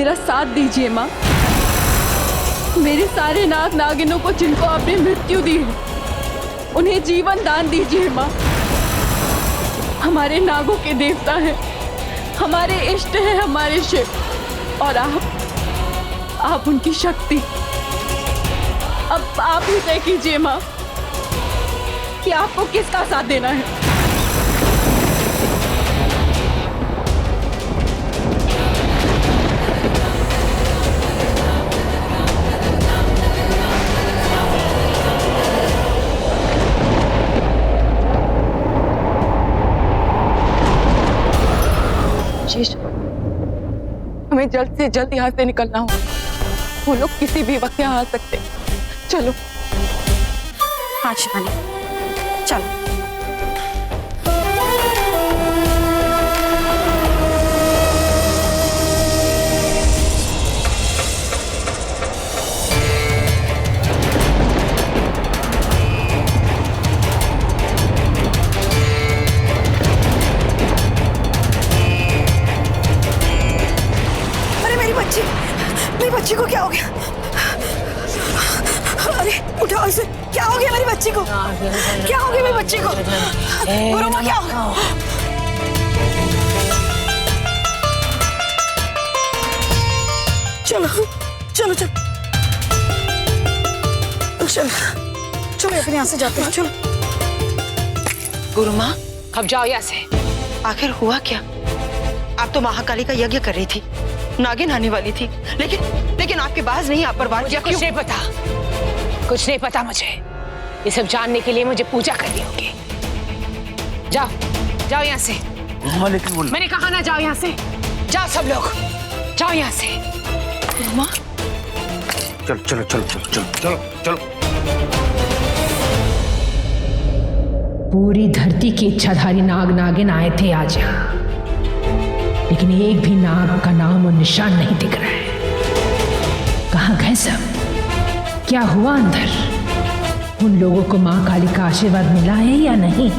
मेरा साथ दीजिए माँ। मेरे सारे नाग नागिनों को जिनको आपने मृत्यु दी है, उन्हें जीवन दान दीजिए माँ। हमारे नागों के देवता हैं, हमारे इष्ट हैं, हमारे शिव, और आप उनकी शक्ति। अब आप ही तय कीजिए माँ कि आपको किसका साथ देना है। हमें जल्द से जल्द यहाँ से निकलना होगा। वो लोग किसी भी वक्त यहाँ आ सकते। चलो। हाँ शिवानी, चलो। मेरी बच्ची को क्या हो गया? अरे उठाओ इसे। क्या हो गया मेरी बच्ची को? क्या हो गया मेरी बच्ची को? गुरुमा क्या हो गया? चलो चलो चलो चलो चलो अपने यहाँ से जाते हैं। चलो गुरुमा, अब जाओ यहाँ से। आखिर हुआ क्या? आप तो महाकाली का यज्ञ कर रही थी, नागिन आने वाली थी, लेकिन आपके बाज नहीं आप पर बात किया। कुछ नहीं पता, कुछ नहीं पता मुझे। ये सब जानने के लिए मुझे पूजा करनी होगी। जाओ जाओ यहाँ से। लेकिन मैंने कहा ना, जाओ यहाँ से। जाओ सब लोग, जाओ यहाँ से। गुरुमा, चलो चलो चलो चलो चलो चलो चलो। पूरी धरती की इच्छाधारी नाग नागिन आए थे आज यहाँ, लेकिन एक भी नाग का नाम और निशान नहीं दिख रहा है। कहाँ गए सब? क्या हुआ अंदर? उन लोगों को माँ काली का आशीर्वाद मिला है या नहीं?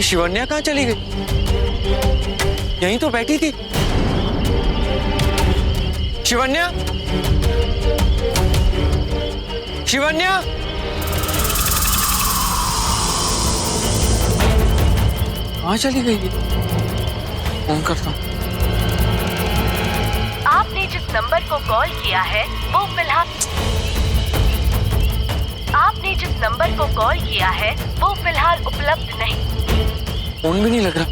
शिवन्या कहाँ चली गई? यहीं तो बैठी थी। शिवन्या, शिवन्या, कहाँ चली गई? फोन करता हूँ। आपने जिस नंबर को कॉल किया है वो फिलहाल उपलब्ध नहीं। फोन भी नहीं लग रहा।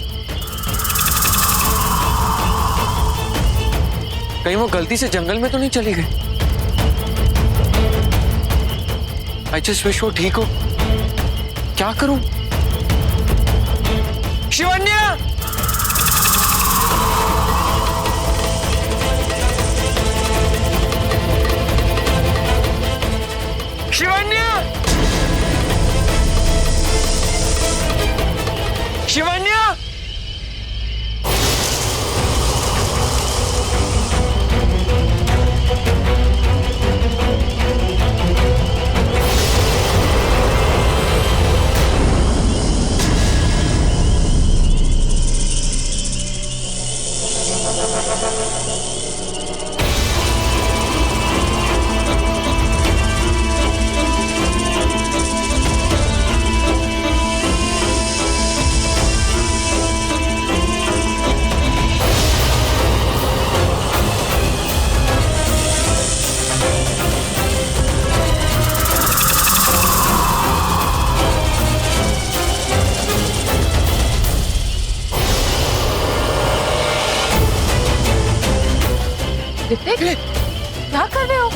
कहीं वो गलती से जंगल में तो नहीं चली गई? आई जस्ट विश वो ठीक हो। क्या करूं? शिवन्या! शिवन्या! शिवन्या! ऋतिक, क्या कर रहे हो?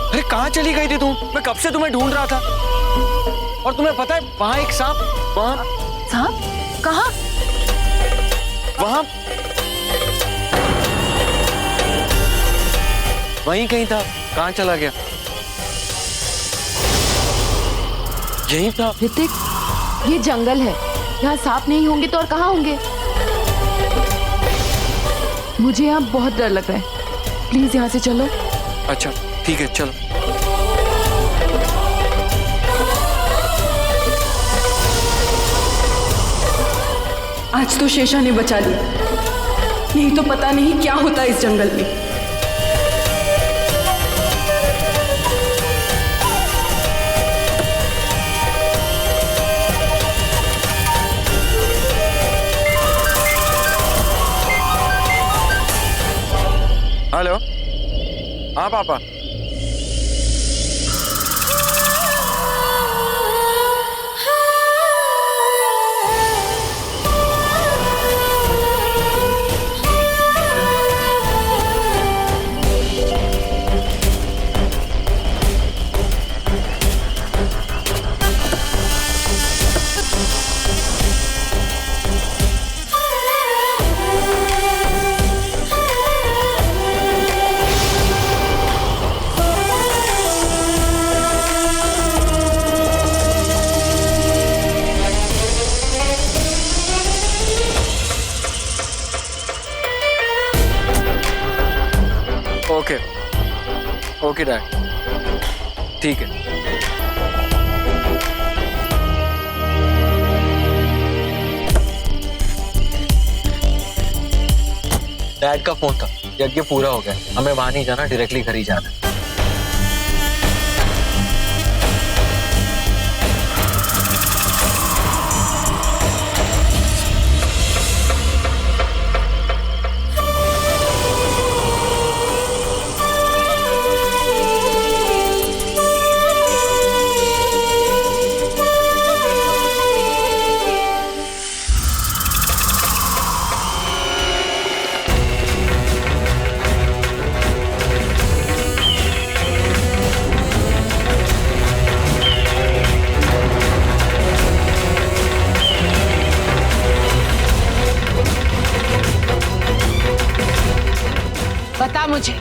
अरे कहाँ चली गई थी तुम? मैं कब से तुम्हें ढूंढ रहा था। और तुम्हें पता है वहां एक सांप, वहां सांप? कहाँ? वहां वहीं कहीं था। कहाँ चला गया? यहीं था। ऋतिक, ये जंगल है, यहाँ सांप नहीं होंगे तो और कहाँ होंगे? मुझे यहाँ बहुत डर लग रहा है, प्लीज यहाँ से चलो। अच्छा ठीक है, चलो। आज तो शेषा ने बचा लिया, नहीं तो पता नहीं क्या होता इस जंगल में। हेलो, हाँ पापा। ओके ओके डैड, ठीक है। डैड का फोन था, यज्ञ पूरा हो गया, हमें वहां नहीं जाना, डायरेक्टली घर ही जाना है। बता मुझे,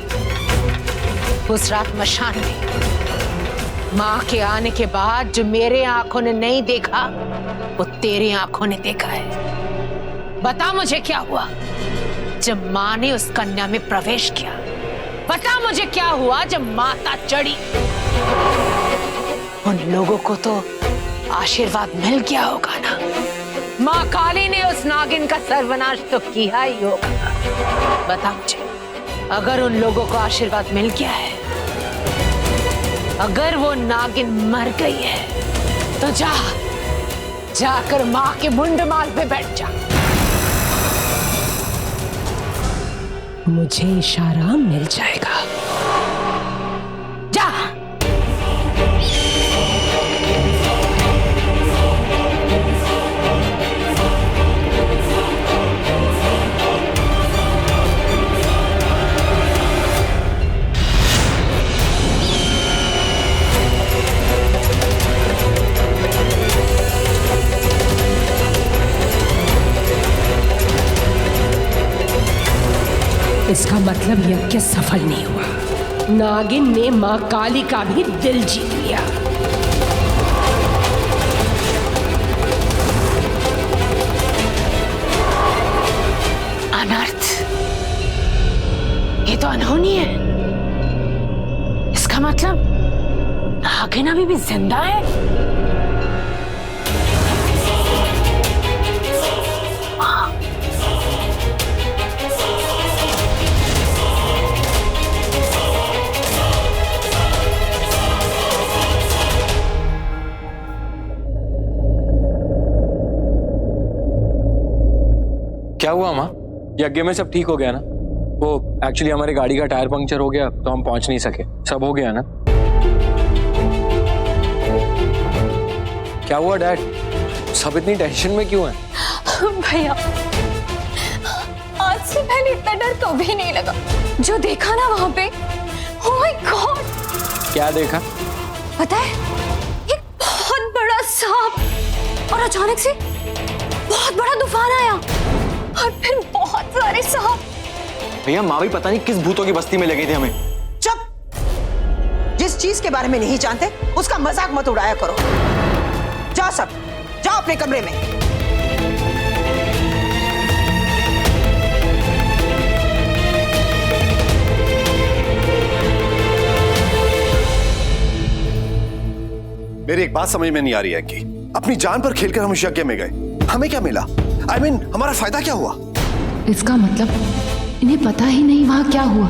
उस रात मशान में माँ के आने के बाद जो मेरे आंखों ने नहीं देखा वो तेरी आंखों ने देखा है। बता मुझे क्या हुआ जब माँ ने उस कन्या में प्रवेश किया। बता मुझे क्या हुआ जब माता चढ़ी। उन लोगों को तो आशीर्वाद मिल गया होगा ना। माँ काली ने उस नागिन का सर्वनाश तो किया ही होगा। बता मुझे, अगर उन लोगों को आशीर्वाद मिल गया है, अगर वो नागिन मर गई है, तो जाकर माँ के मुंडमाल पे बैठ जा। मुझे इशारा मिल जाएगा। जा। इसका मतलब यज्ञ सफल नहीं हुआ। नागिन ने मां काली का भी दिल जीत लिया। अनर्थ, ये तो अनहोनी है। इसका मतलब नागिन अभी भी जिंदा है। क्या हुआ माँ? यज्ञ में सब ठीक हो गया ना? वो एक्चुअली हमारी गाड़ी का टायर पंक्चर हो गया तो हम पहुंच नहीं सके। सब हो गया ना? क्या हुआ डैड? सब इतनी टेंशन में क्यों है? भैया, आज से पहले इतना डर कभी नहीं लगा। जो देखा ना वहां पे, ओह माय गॉड! क्या देखा? पता है, एक बहुत बड़ा सांप, और अचानक से बहुत बड़ा तूफान आया और फिर बहुत सारे सांप। भैया, माँ भी पता नहीं किस भूतों की बस्ती में लगे थे हमें। चुप! चीज के बारे में नहीं जानते उसका मजाक मत उड़ाया करो। जाओ सब, जाओ अपने कमरे में। मेरी एक बात समझ में नहीं आ रही है कि अपनी जान पर खेलकर हम उस यज्ञ में गए, हमें क्या मिला? I mean, हमारा फायदा क्या हुआ? इसका मतलब इन्हें पता ही नहीं वहां क्या हुआ।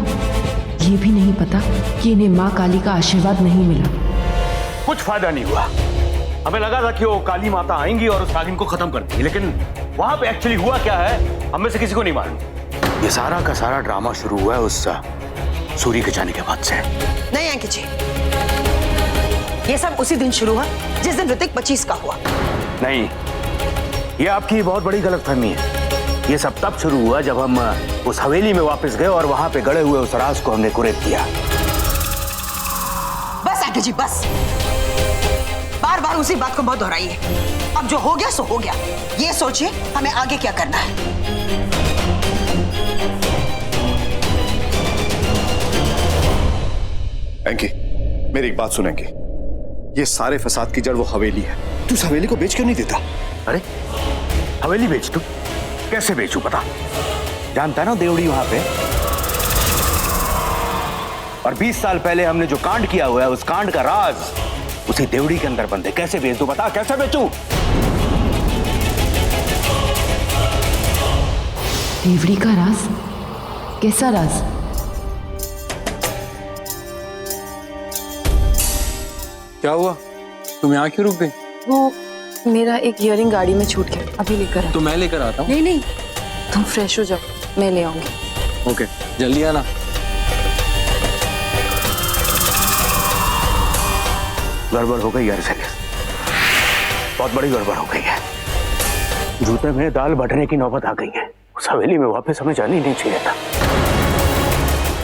ये भी नहीं पता कि इन्हें माँ काली का आशीर्वाद नहीं मिला। कुछ फायदा नहीं हुआ। हमें लगा था कि वो काली माता आएंगी और उस नागिन को खत्म कर देंगी, लेकिन वहां पे एक्चुअली हुआ क्या है हम में से किसी को नहीं मालूम। ये सारा का सारा ड्रामा शुरू हुआ है उस सूर्य के जाने के बाद से। नहीं अंकित जी, ये सब उसी दिन शुरू हुआ जिस दिन ऋतिक 25 का हुआ। नहीं, ये आपकी बहुत बड़ी गलतफहमी है। ये सब तब शुरू हुआ जब हम उस हवेली में वापस गए और वहां पे गड़े हुए उस राज को हमने कुरेद किया। बस अंकित जी बस, बार बार उसी बात को मत दोहराइए। अब जो हो गया सो हो गया, ये सोचिए हमें आगे क्या करना है। एंकी, मेरी एक बात सुनेंगे, ये सारे फसाद की जड़ वो हवेली है। तू उस हवेली को बेच क्यों नहीं देता? अरे हवेली बेच दूं? कैसे बेचूं पता? जानता ना देवड़ी वहां पे, और 20 साल पहले हमने जो कांड किया हुआ है उस कांड का राज उसी देवड़ी के अंदर बंद है। कैसे बेच दूं बता, कैसे बेचूं? देवड़ी का राज? कैसा राज? क्या हुआ, तुम यहाँ क्यों रुक गई? वो मेरा एक इयरिंग गाड़ी में छूट गया, अभी लेकर आ। तो मैं लेकर आता हूँ। नहीं नहीं, तुम फ्रेश हो जाओ, मैं ले आऊंगी। ओके, जल्दी आना। गड़बड़ हो गई यार, बहुत बड़ी गड़बड़ हो गई है। जूते में दाल बटने की नौबत आ गई है। उस हवेली में वापस हमें जाना ही नहीं चाहिए था,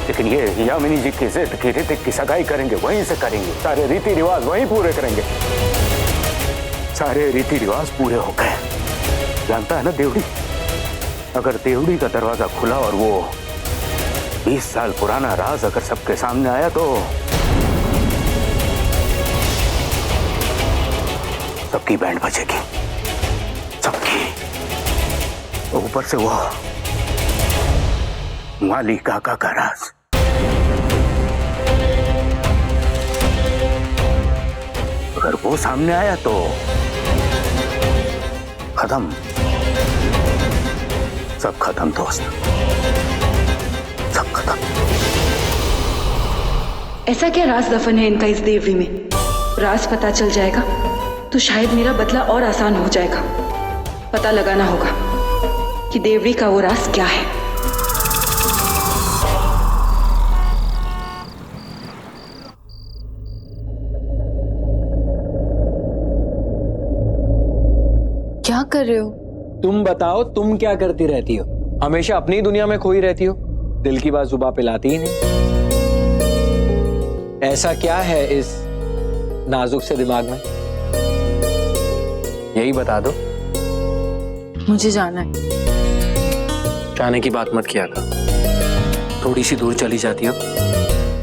लेकिन ये यामिनी जी की जिद की ऋतिक की सगाई करेंगे, वहीं से करेंगे। सारे रीति रिवाज वहीं पूरे करेंगे। सारे रीति रिवाज पूरे हो गए। जानता है ना देवड़ी, अगर देवड़ी का दरवाजा खुला और वो 20 साल पुराना राज अगर सबके सामने आया तो सबकी बैंड बजेगी, सबकी। ऊपर से वो माली काका का राज। अगर वो सामने आया तो खत्म, सब खत्म दोस्त, सब खत्म। ऐसा क्या राज दफन है इनका इस देवड़ी में? राज पता चल जाएगा तो शायद मेरा बदला और आसान हो जाएगा। पता लगाना होगा कि देवड़ी का वो राज क्या है। क्या कर रहे हो? तुम बताओ, तुम क्या करती रहती हो? हमेशा अपनी दुनिया में खोई रहती हो, दिल की बात जुबान पे लाती ही नहीं। ऐसा क्या है इस नाजुक से दिमाग में, यही बता दो। मुझे जाना है। जाने की बात मत किया कर। थोड़ी सी दूर चली जाती हो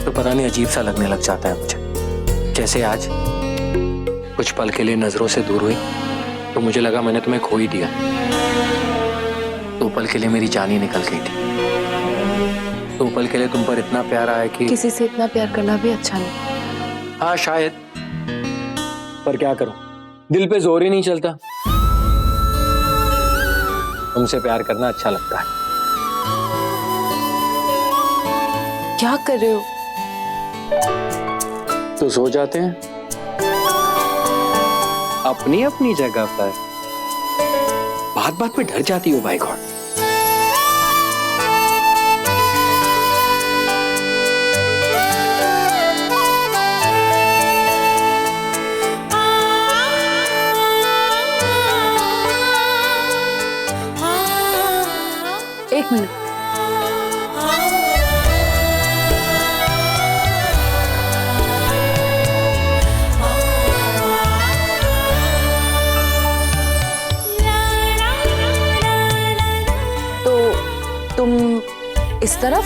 तो पता नहीं अजीब सा लगने लग जाता है मुझे। जैसे आज कुछ पल के लिए नजरों से दूर हुई तो मुझे लगा मैंने तुम्हें खो ही दिया। तो पल के लिए मेरी जान ही निकल गई थी। तो पल के लिए तुम पर इतना प्यार आया कि किसी से इतना प्यार करना भी अच्छा नहीं। हाँ शायद, पर क्या करूं, दिल पे जोर ही नहीं चलता। तुमसे प्यार करना अच्छा लगता है। क्या कर रहे हो? तो सो जाते हैं अपनी अपनी जगह पर। बात बात में डर जाती हो भाई गॉड। एक मिनट। तुम इस तरफ,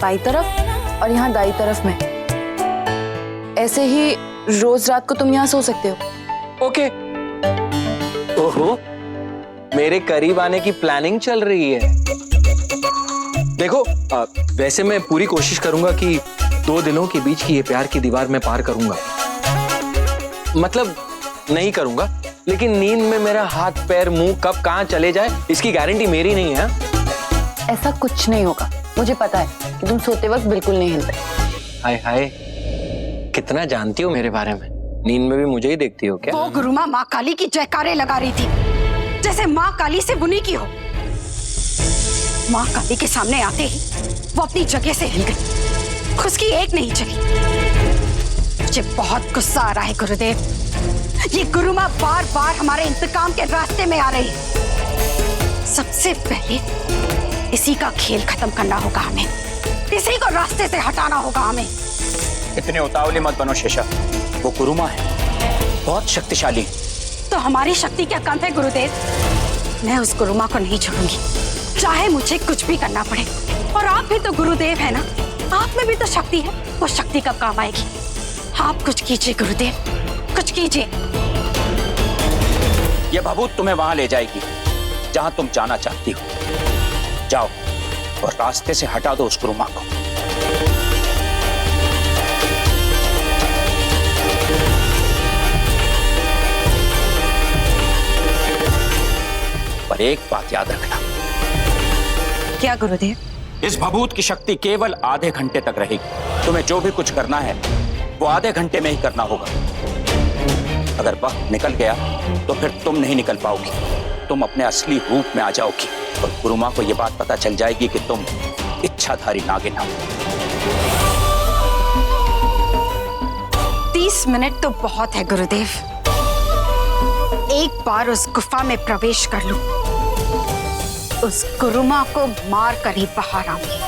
बाई तरफ, और यहाँ दाई तरफ में। ऐसे ही रोज रात को तुम यहाँ सो सकते हो। ओके। ओहो, मेरे करीब आने की प्लानिंग चल रही है। देखो, वैसे मैं पूरी कोशिश करूंगा कि 2 दिनों के बीच की ये प्यार की दीवार मैं पार करूंगा। मतलब नहीं करूंगा, लेकिन नींद में मेरा हाथ पैर मुंह कब कहां चले जाए इसकी गारंटी मेरी नहीं है। ऐसा कुछ नहीं होगा, मुझे पता है कि तुम सोते वक्त बिल्कुल नहीं हिलते। हाय हाय, कितना जानती हो मेरे बारे में? नींद में भी मुझे ही देखती हो क्या? वो गुरुमा माँ काली की जयकारे लगा रही थी, जैसे माँ काली से बुनी की हो। माँ काली के सामने आते ही वो अपनी जगह से हिल गई, खुद की एक नहीं चली। मुझे बहुत गुस्सा आ रहा है गुरुदेव, ये गुरुमा बार बार हमारे इंतकाम के रास्ते में आ रही है। सबसे पहले इसी का खेल खत्म करना होगा हमें, इसी को रास्ते से हटाना होगा हमें। इतने उतावले मत बनो शेषा, वो गुरुमा है, बहुत शक्तिशाली। तो हमारी शक्ति क्या कम है गुरुदेव? मैं उस गुरुमा को नहीं छोड़ूंगी, चाहे मुझे कुछ भी करना पड़े। और आप भी तो गुरुदेव है ना, आप में भी तो शक्ति है, वो शक्ति कब काम आएगी? आप कुछ कीजिए गुरुदेव, कुछ कीजिए। ये भभूत तुम्हें वहां ले जाएगी जहां तुम जाना चाहती हो। जाओ और रास्ते से हटा दो उस गुरुमा को। पर एक बात याद रखना। क्या गुरुदेव? इस भभूत की शक्ति केवल आधे घंटे तक रहेगी। तुम्हें जो भी कुछ करना है वो आधे घंटे में ही करना होगा। अगर वक्त निकल गया तो फिर तुम नहीं निकल पाओगी, तुम अपने असली रूप में आ जाओगी और गुरुमा को यह बात पता चल जाएगी कि तुम इच्छाधारी नागिन हो। 30 मिनट तो बहुत है गुरुदेव, एक बार उस गुफा में प्रवेश कर लूं, उस गुरुमा को मार कर ही बाहर आऊंगी।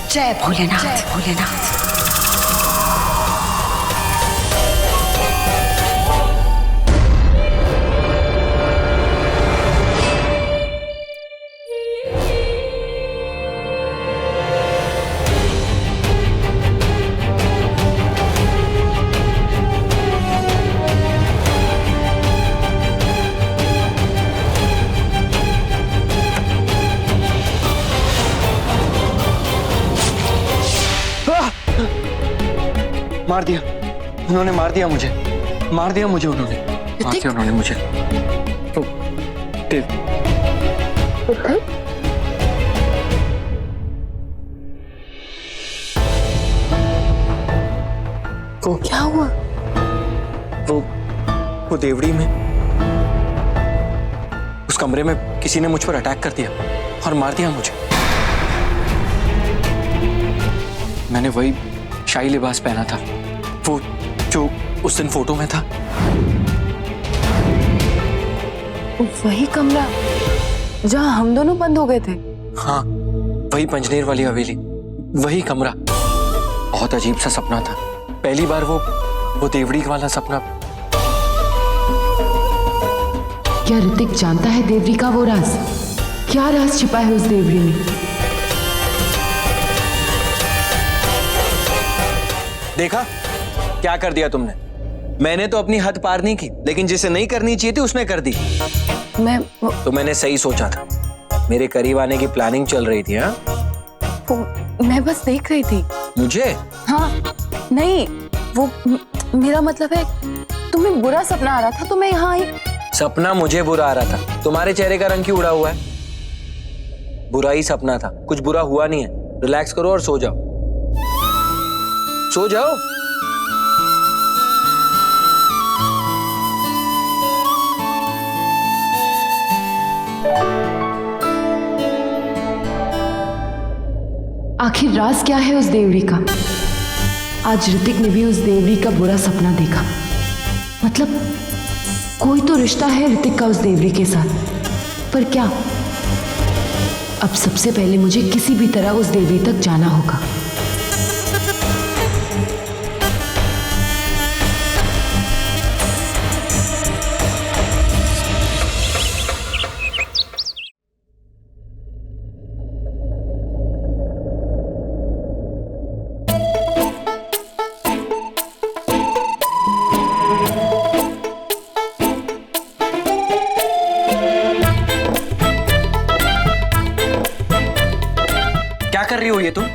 जय भोलेनाथ, जय भोलेनाथ। मार दिया उन्होंने, मार दिया मुझे, मार दिया मुझे उन्होंने, मार दिया उन्होंने मुझे। तो क्या हुआ? वो देवड़ी में, उस कमरे में किसी ने मुझ पर अटैक कर दिया और मार दिया मुझे। मैंने वही शाही लिबास पहना था, वो जो उस दिन फोटो में था। वही कमरा जहां हम दोनों बंद हो गए थे? हाँ, वही पंजनेर वाली हवेली, वही कमरा। बहुत अजीब सा सपना था, पहली बार वो देवड़ी वाला सपना। क्या ऋतिक जानता है देवरी का वो राज? क्या राज छिपा है उस देवरी में? देखा क्या कर दिया तुमने? मैंने तो अपनी हद पार नहीं की, लेकिन जिसे नहीं करनी चाहिए थी उसने कर दी। तो मैंने सही सोचा था, मेरे करीब आने की प्लानिंग चल रही थी। हाँ, मैं बस देख रही थी। मुझे? हाँ, नहीं, वो मेरा मतलब है तुम्हें बुरा सपना आ रहा था तो मैं यहाँ आई। सपना मुझे बुरा आ रहा था? तुम्हारे चेहरे का रंग क्यों उड़ा हुआ है? बुरा ही सपना था, कुछ बुरा हुआ नहीं है। रिलैक्स करो और सो जाओ, सो जाओ। आखिर राज क्या है उस देवड़ी का? आज ऋतिक ने भी उस देवड़ी का बुरा सपना देखा। मतलब कोई तो रिश्ता है ऋतिक का उस देवड़ी के साथ, पर क्या? अब सबसे पहले मुझे किसी भी तरह उस देवड़ी तक जाना होगा। रही हो ये तुम?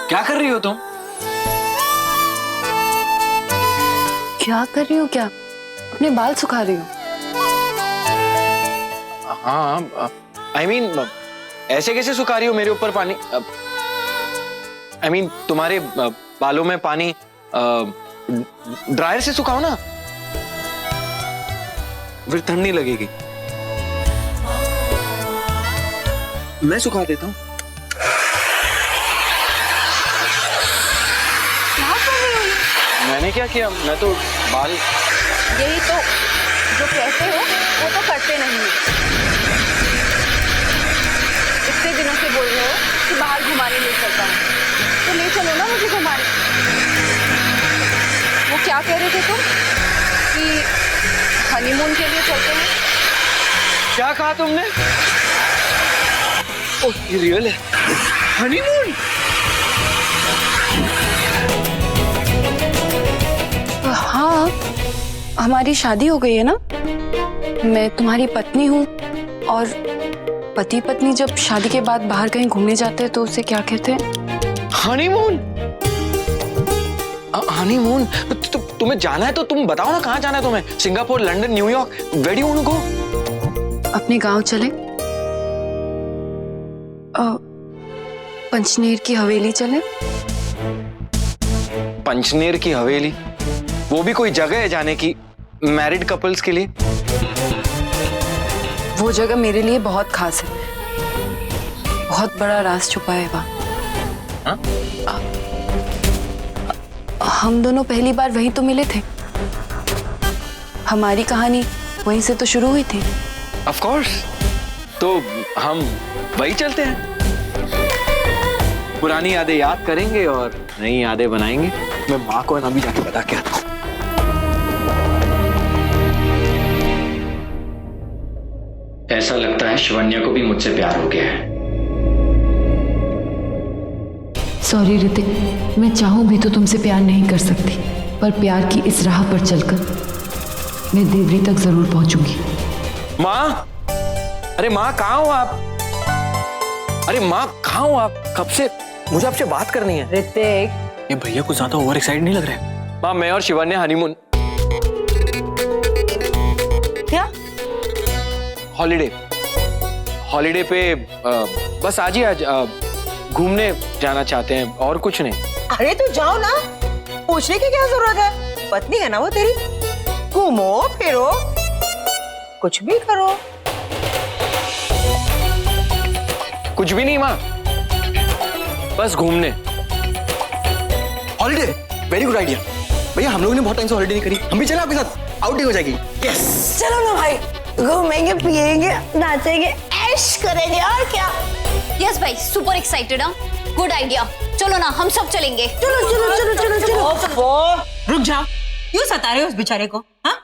क्या कर रही हो तुम? क्या कर रही हूँ? क्या अपने बाल सुखा रही हूँ। हाँ, आई मीन ऐसे कैसे सुखा रही हो मेरे ऊपर पानी? आई मीन तुम्हारे बालों में पानी ड्रायर से सुखाओ ना, फिर ठंड नहीं लगेगी। मैं सुखा देता हूँ। मैंने क्या किया? मैं तो बाल यही तो जो कहते हो वो तो करते नहीं हो। इतने दिनों से बोल रहे हो कि बाहर घुमाने ले चलता हूँ, तो ले चलो ना मुझे घुमाने। वो क्या कह रहे थे तुम कि हनीमून के लिए चलते हैं? क्या कहा तुमने? ओह, ये रियल है? हनीमून? हाँ, हमारी शादी हो गई है ना। मैं तुम्हारी पत्नी हूँ, और पति पत्नी जब शादी के बाद बाहर कहीं घूमने जाते हैं तो उसे क्या कहते हैं? हनीमून। हनीमून? तुम्हें जाना है तो तुम बताओ ना, कहाँ जाना है तुम्हें? Singapore, London, New York? Where do you want to go? अपने गांव चले, पंचनेर की हवेली चले। पंचनेर की हवेली? वो भी कोई जगह है जाने की मैरिड कपल्स के लिए? वो जगह मेरे लिए बहुत खास है, बहुत बड़ा राज छुपा है वहाँ। हम दोनों पहली बार वहीं तो मिले थे, हमारी कहानी वहीं से तो शुरू हुई थी। ऑफ कोर्स, तो हम वही चलते हैं, पुरानी यादें याद करेंगे और नई यादें बनाएंगे। मैं माँ को अभी जाके बता के आता हूँ। ऐसा लगता है शिवन्या को भी मुझसे प्यार हो गया है। सॉरी ऋतिक, मैं चाहूं भी तो तुमसे प्यार नहीं कर सकती, पर प्यार की इस राह पर चलकर मैं देवरी तक जरूर पहुंचूंगी। माँ, अरे माँ कहाँ हो आप? अरे माँ कहाँ हो आप? कब से मुझे आपसे बात करनी है। ऋतिक, ये भैया कुछ ज्यादा ओवर एक्साइटेड नहीं लग रहा है? माँ, मैं और शिवन्या हनीमून, क्या? हॉलीडे पे बस आज ही आज घूमने जाना चाहते हैं, और कुछ नहीं। अरे तो जाओ ना, पूछने की क्या जरूरत है? पत्नी है ना वो तेरी, घूमो फिरो, कुछ भी करो। कुछ भी नहीं माँ, बस घूमने। Holiday, very good idea. भैया हम लोगों ने बहुत टाइम से हॉलीडे नहीं करी, हम भी चले आपके साथ, आउटिंग हो जाएगी। यस, चलो ना भाई, घूमेंगे, पिएंगे, नाचेंगे, ऐश करेंगे, और क्या। यस भाई, सुपर एक्साइटेड। गुड आइडिया, चलो ना हम सब चलेंगे। चलो चलो चलो चलो चलो। रुक जा, क्यों सता रहे हो उस बेचारे को? हाँ,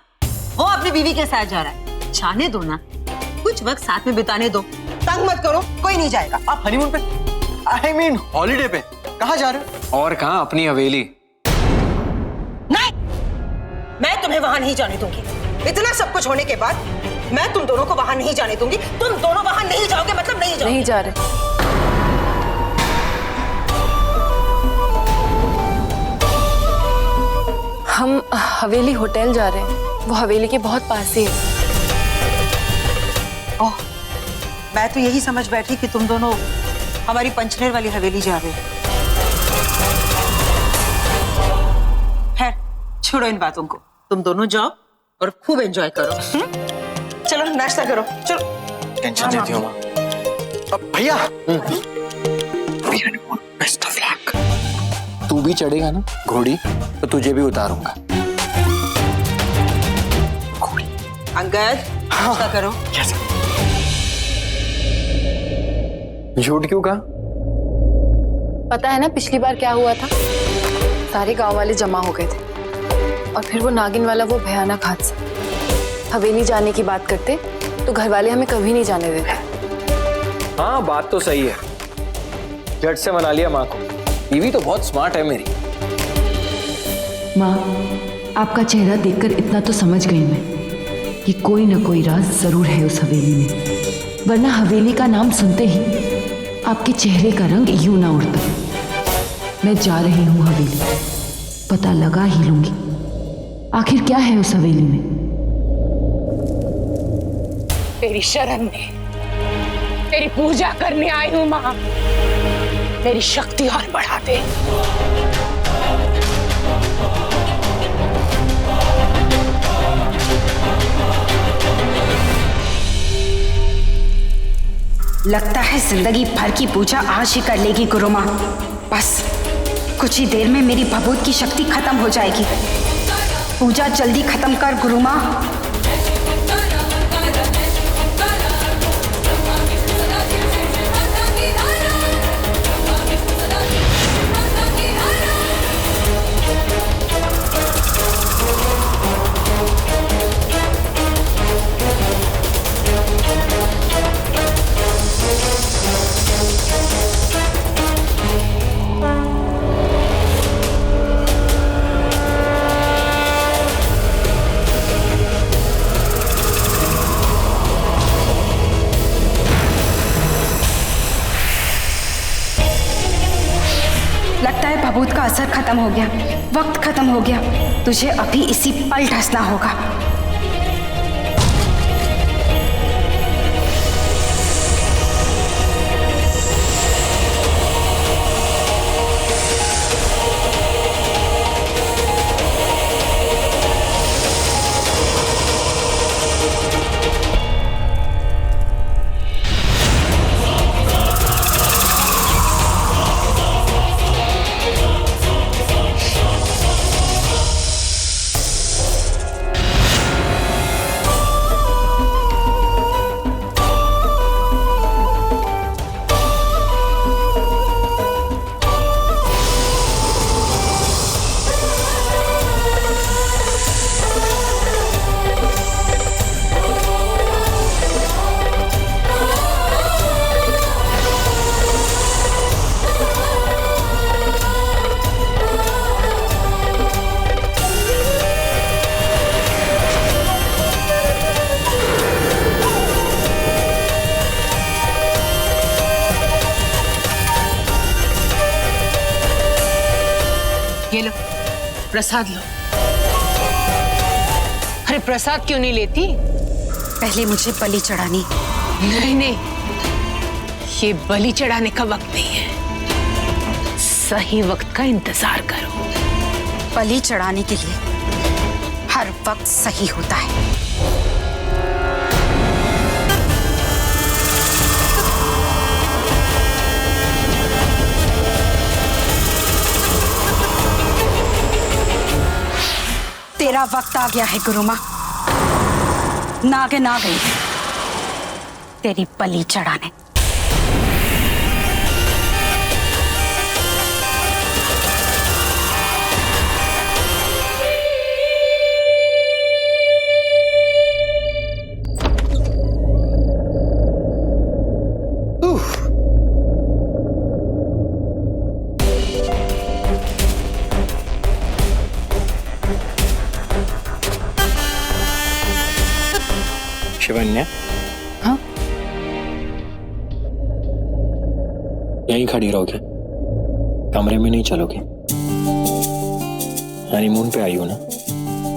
वो अपनी बीवी के साथ जा रहा है, जाने दो ना, कुछ वक्त साथ में बिताने दो, तंग मत करो, कोई नहीं जाएगा। आप हनीमून पे, आई मीन हॉलीडे पे कहाँ जा रहे हो? और कहाँ, अपनी हवेली। नहीं, मैं तुम्हें वहां नहीं जाने दूंगी। इतना सब कुछ होने के बाद मैं तुम दोनों को वहां नहीं जाने दूंगी। तुम दोनों वहां नहीं जाओगे मतलब नहीं जाओगे। नहीं जा रहे। हम हवेली होटल जा रहे हैं, वो हवेली के बहुत पास ही है। ओह, मैं तो यही समझ बैठी कि तुम दोनों हमारी पंचनेर वाली हवेली जा रहे हो। है, छोड़ो इन बातों को, तुम दोनों जाओ और खूब एंजॉय करो। चलो नाश्ता करो, चलो। टेंशन देती हो माँ। भैया बेस्ट ऑफ लक। तू भी चढ़ेगा ना घोड़ी तो तुझे भी उतारूंगा। अंगद, ऐसा करो। कैसे? झूठ क्यों कहा? पता है ना पिछली बार क्या हुआ था? सारे गांव वाले जमा हो गए थे और फिर वो नागिन वाला वो भयानक हादसा। हवेली जाने की बात करते तो घर वाले हमें कभी नहीं जाने देते। हाँ बात तो सही है, झट से मना लिया माँ को। बीवी तो बहुत स्मार्ट है मेरी। माँ, आपका चेहरा देखकर इतना तो समझ गई मैं कि कोई ना कोई राज जरूर है उस हवेली में, वरना हवेली का नाम सुनते ही आपके चेहरे का रंग यूं ना उड़ता। मैं जा रही हूँ हवेली, पता लगा ही लूंगी आखिर क्या है उस हवेली में। तेरी शरण में तेरी पूजा करने आई हूँ माँ, मेरी शक्ति और बढ़ा दे। लगता है जिंदगी भर की पूजा आज ही कर लेगी गुरु माँ। बस कुछ ही देर में मेरी भभूत की शक्ति खत्म हो जाएगी। पूजा जल्दी खत्म कर गुरु माँ। लगता है भभूत का असर खत्म हो गया, वक्त खत्म हो गया। तुझे अभी इसी पल ढसना होगा। ये लो प्रसाद लो। अरे प्रसाद क्यों नहीं लेती? पहले मुझे बलि चढ़ानी। नहीं नहीं, ये बलि चढ़ाने का वक्त नहीं है, सही वक्त का इंतजार करो। बलि चढ़ाने के लिए हर वक्त सही होता है। तेरा वक्त आ गया है गुरु माँ। नागिन आ गई तेरी बलि चढ़ाने। शिवन्या, हाँ? यहीं खड़ी रहोगे? कमरे में नहीं चलोगे? हनीमून पे आई हो ना,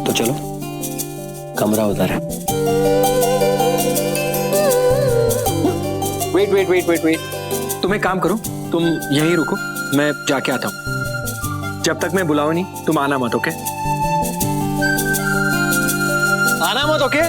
तो चलो, कमरा उधर है। Wait wait wait wait wait, तुम एक काम करो, तुम यहीं रुको, मैं जाके आता हूं। जब तक मैं बुलाऊं नहीं तुम आना मत, ओके? आना मत, ओके?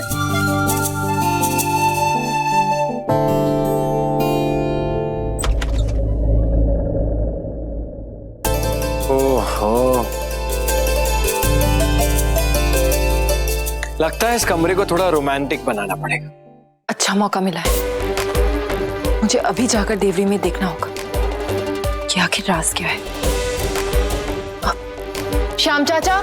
लगता है इस कमरे को थोड़ा रोमांटिक बनाना पड़ेगा। अच्छा मौका मिला है, मुझे अभी जाकर देवरी में देखना होगा कि आखिर राज क्या है। श्याम चाचा,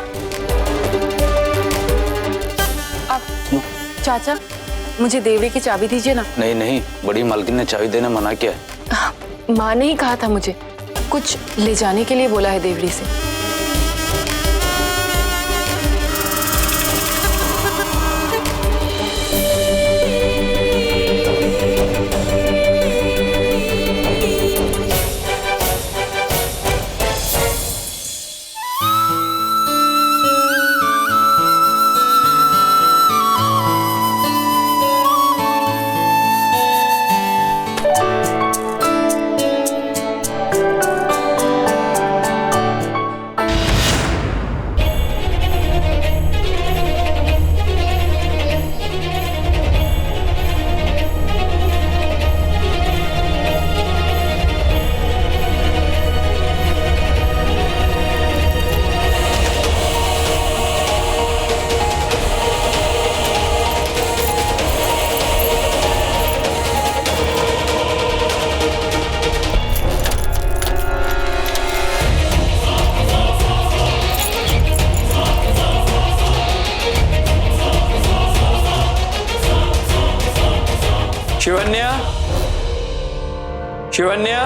चाचा मुझे देवरी की चाबी दीजिए ना। नहीं नहीं, बड़ी मालकिन ने चाबी देना मना किया है। माँ ने ही कहा था मुझे कुछ ले जाने के लिए बोला है देवरी से। शिवन्या, शिवन्या,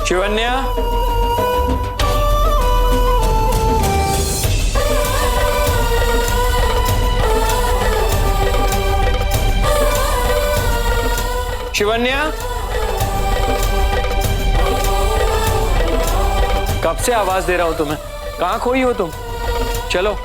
शिवन्या, शिवन्या, कब से आवाज दे रहा हूं तुम्हें, कहां खोई हो तुम? चलो।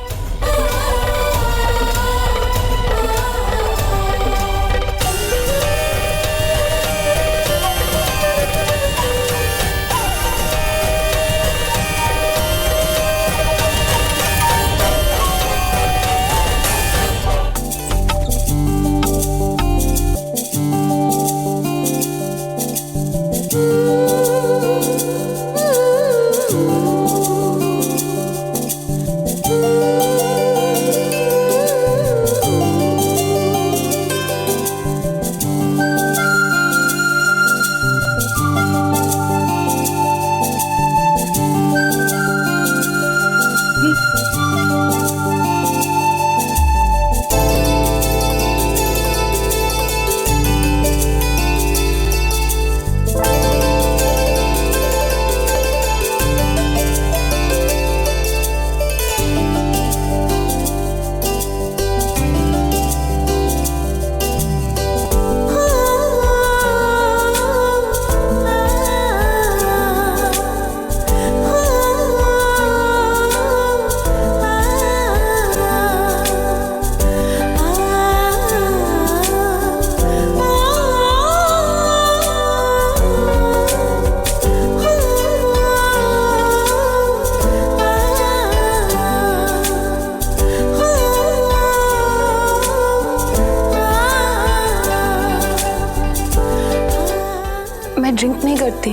मैं ड्रिंक नहीं करती।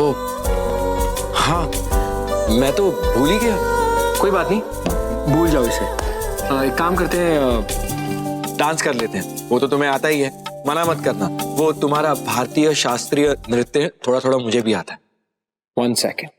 ओ, हाँ, मैं तो भूल ही गया। कोई बात नहीं, भूल जाओ इसे। एक काम करते हैं, डांस कर लेते हैं। वो तो तुम्हें आता ही है, मना मत करना। वो तुम्हारा भारतीय शास्त्रीय नृत्य थोड़ा थोड़ा मुझे भी आता है। 1 सेकेंड।